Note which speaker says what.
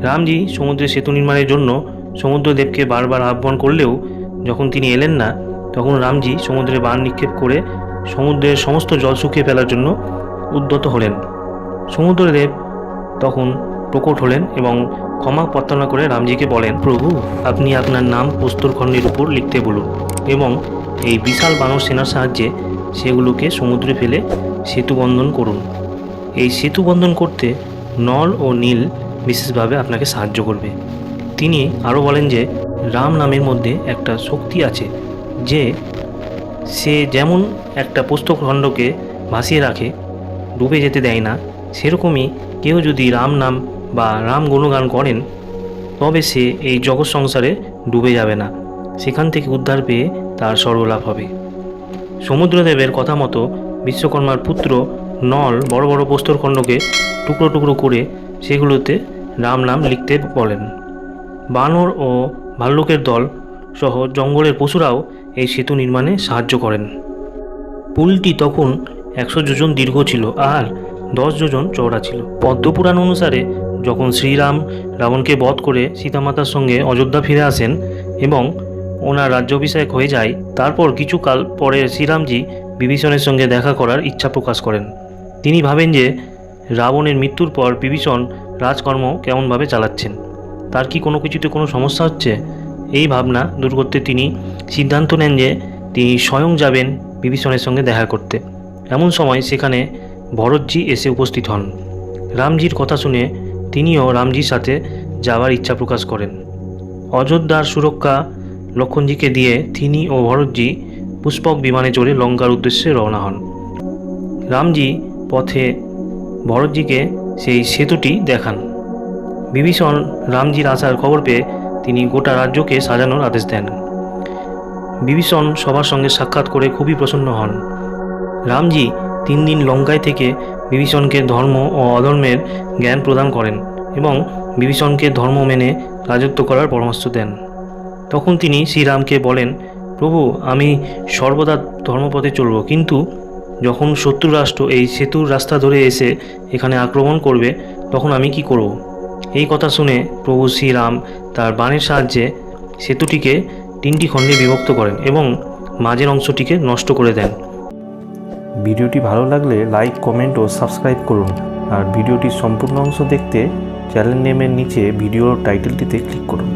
Speaker 1: রামজি সমুদ্রে সেতু নির্মাণের জন্য সমুদ্রদেবকে বারবার আহ্বান করলেও যখন তিনি এলেন না, তখন রামজি সমুদ্রে বাণ নিক্ষেপ করে সমুদ্রের সমস্ত জল শুকিয়ে ফেলার জন্য উদ্যত হলেন। সমুদ্রদেব তখন প্রকট হলেন এবং ক্ষমা প্রার্থনা করে রামজিকে বলেন, প্রভু, আপনি আপনার নাম প্রস্তরখণ্ডের উপর লিখতে বলুন এবং এই বিশাল বানর সেনার সাহায্যে সেগুলোকে সমুদ্রে ফেলে সেতু বন্ধন করুন। এই সেতু বন্ধন করতে নল ও নীল বিশেষভাবে আপনাকে সাহায্য করবে। তিনি আরও বলেন যে রাম নামের মধ্যে একটা শক্তি আছে, যে সে যেমন একটা প্রস্তরখণ্ডকে ভাসিয়ে রাখে, ডুবে যেতে দেয় না, সেরকমই কেউ যদি রাম নাম বা রাম গুণগান করেন তবে সে এই জগৎ সংসারে ডুবে যাবে না, সেখান থেকে উদ্ধার পেয়ে তার সর্বলাভ হবে। সমুদ্রদেবের কথা মতো বিশ্বকর্মার পুত্র নল বড় বড় প্রস্তরখণ্ডকে টুকরো টুকরো করে সেগুলোতে রাম নাম লিখতে বলেন। বানর ও ভাল্লুকের দল সহ জঙ্গলের পশুরাও এই সেতু নির্মাণে সাহায্য করেন। পুলটি তখন 100 যোজন দীর্ঘ ছিল আর 10 যোজন চওড়া ছিল। পদ্মপুরাণ অনুসারে যখন শ্রীরাম রাবণকে বধ করে সীতামাতার সঙ্গে অযোধ্যা ফিরে আসেন এবং ওনার রাজ্যাভিষেক হয়ে যায়, তারপর কিছুকাল পরে শ্রীরামজি বিভীষণের সঙ্গে দেখা করার ইচ্ছা প্রকাশ করেন। তিনি ভাবেন যে রাবণের মৃত্যুর পর বিভীষণ রাজকর্ম কেমনভাবে চালাচ্ছেন, তার কি কোনো কিছুতে কোনো সমস্যা হচ্ছে। এই ভাবনা দূর করতে তিনি সিদ্ধান্ত নেন যে তিনি স্বয়ং যাবেন বিভীষণের সঙ্গে দেখা করতে। এমন সময় সেখানে ভরতজি এসে উপস্থিত হন। রামজির কথা শুনে তিনিও রামজির সাথে যাওয়ার ইচ্ছা প্রকাশ করেন। অযোধ্যার সুরক্ষা লক্ষণজিকে দিয়ে তিনি ও ভরতজি পুষ্পক বিমানে চড়ে লঙ্কার উদ্দেশ্যে রওনা হন। রামজি পথে ভরতজিকে সেই সেতুটি দেখান। বিভীষণ রামজির আসার খবর পেয়ে তিনি গোটা রাজ্যকে সাজানোর আদেশ দেন। বিভীষণ সবার সঙ্গে সাক্ষাৎ করে খুবই প্রসন্ন হন। রামজি 3 দিন লঙ্কায় থেকে বিভীষণকে ধর্ম ও অধর্মের জ্ঞান প্রদান করেন এবং বিভীষণকে ধর্ম মেনে রাজত্ব করার পরামর্শ দেন। তখন তিনি শ্রীরামকে বলেন, প্রভু, আমি সর্বদা ধর্মপথে চলব, কিন্তু যখন শত্রু রাষ্ট্র এই সেতুর রাস্তা ধরে এসে এখানে আক্রমণ করবে তখন আমি কি করব। এই কথা শুনে প্রভু শ্রীরাম তার বাণের সাহায্যে সেতুটিকে 3টি খণ্ডে বিভক্ত করেন এবং মাঝের অংশটিকে নষ্ট করে দেন।
Speaker 2: ভিডিওটি ভালো লাগলে লাইক, কমেন্ট ও সাবস্ক্রাইব করুন। আর ভিডিওটির সম্পূর্ণ অংশ দেখতে চ্যানেল নেমের নিচে ভিডিওর টাইটেলটিতে ক্লিক করুন।